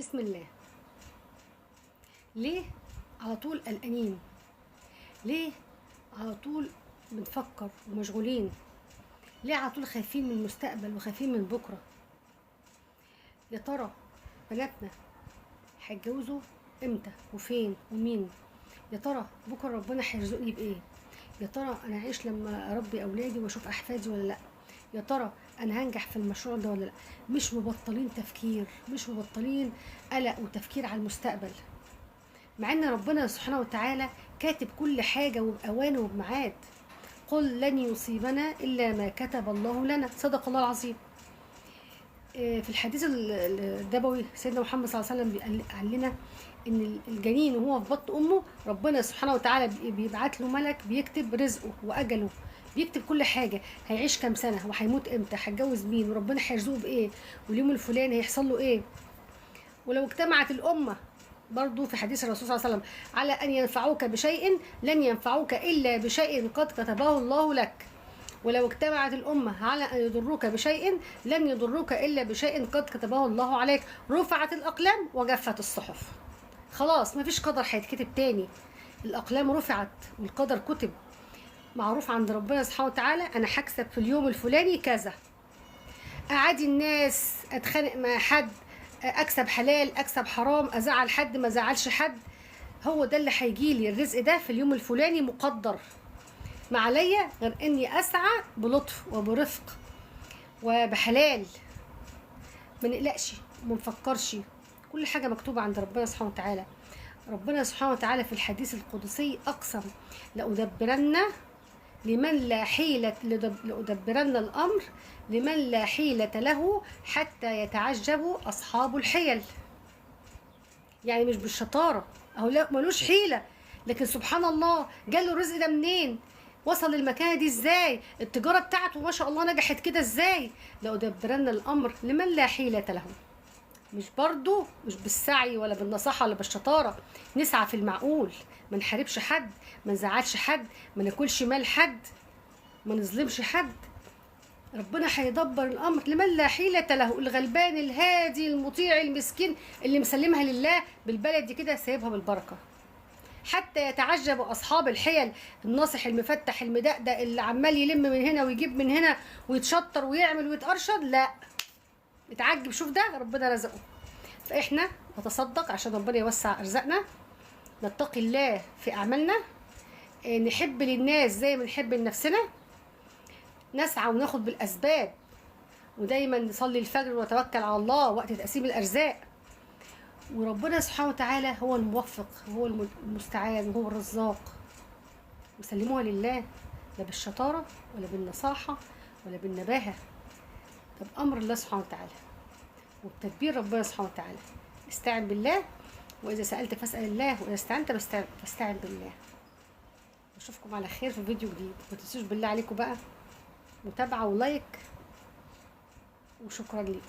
بسم الله. ليه على طول قلقانين؟ ليه على طول بنفكر ومشغولين؟ ليه على طول خايفين من المستقبل وخايفين من بكره؟ يا ترى بناتنا هيتجوزوا امتى وفين ومين؟ يا ترى بكره ربنا هيرزقني بايه؟ يا ترى انا هعيش لما اربي اولادي واشوف احفادي ولا لا؟ يا ترى انا هنجح في المشروع ده ولا لا؟ مش مبطلين تفكير، مش مبطلين قلق وتفكير على المستقبل، مع ان ربنا سبحانه وتعالى كاتب كل حاجه وبأوان وبميعاد. قل لن يصيبنا الا ما كتب الله لنا، صدق الله العظيم. في الحديث النبوي سيدنا محمد صلى الله عليه وسلم قال لنا ان الجنين وهو في بطن امه ربنا سبحانه وتعالى بيبعت له ملك بيكتب رزقه واجله، بيكتب كل حاجه، هيعيش كام سنه وهيموت امتى، هيتجوز مين، وربنا هيرزقه بايه، واليوم الفلاني هيحصل له ايه. ولو اجتمعت الامه، برضو في حديث الرسول صلى الله عليه وسلم، على ان ينفعوك بشيء لن ينفعوك الا بشيء قد كتبه الله لك، ولو اجتمعت الأمة على أن يضروك بشيء لن يضروك إلا بشيء قد كتبه الله عليك، رفعت الأقلام وجفت الصحف. خلاص مفيش قدر هيتكتب تاني، الأقلام رفعت والقدر كتب، معروف عند ربنا سبحانه وتعالى. أنا هكسب في اليوم الفلاني كذا، أعادي الناس، أتخانق مع حد، أكسب حلال أكسب حرام، أزعل حد ما زعلش حد، هو ده اللي هيجيلي، الرزق ده في اليوم الفلاني مقدر، ما عليا غير اني اسعى بلطف وبرفق وبحلال، ما نقلقش وما نفكرش، كل حاجه مكتوبه عند ربنا سبحانه وتعالى. ربنا سبحانه وتعالى في الحديث القدسي اقسم لأدبرن لمن لا حيلة، لأدبرن الامر لمن لا حيلة له حتى يتعجب اصحاب الحيل. يعني مش بالشطاره، اهو لا ملوش حيله، لكن سبحان الله جاله الرزق ده منين؟ وصل للمكانه دي ازاي؟ التجاره بتاعته ما شاء الله نجحت كده ازاي؟ لأدبرن الامر لمن لا حيله له. مش برضو مش بالسعي ولا بالنصاحه ولا بالشطاره، نسعى في المعقول، ما نحاربش حد، ما نزعلش حد، ما ناكلش مال حد، ما نظلمش حد. ربنا هيدبر الامر لمن لا حيله له، الغلبان الهادي المطيع المسكين اللي مسلمها لله بالبلد كده سايبها بالبركه. حتى يتعجب اصحاب الحيل، الناصح المفتح المدقدق اللي عمال يلم من هنا ويجيب من هنا ويتشطر ويعمل ويتقرشد، لا اتعجب، شوف ده ربنا رزقه. فاحنا نتصدق عشان ربنا يوسع ارزاقنا، نتقي الله في اعمالنا، نحب للناس زي ما نحب لنفسنا، نسعى وناخد بالاسباب، ودايما نصلي الفجر ونتوكل على الله وقت تقسيم الارزاق، وربنا سبحانه وتعالى هو الموفق وهو المستعان وهو الرزاق، وسلموها لله، لا بالشطاره ولا بالنصاحه ولا بالنباهه، ده بامر الله سبحانه وتعالى وبتدبير ربنا سبحانه وتعالى. استعن بالله، واذا سالت فاسال الله، واذا استعنت فاستعن بالله. اشوفكم على خير في فيديو جديد، ما تنسوش بالله عليكم بقى متابعه ولايك، وشكرا لكم.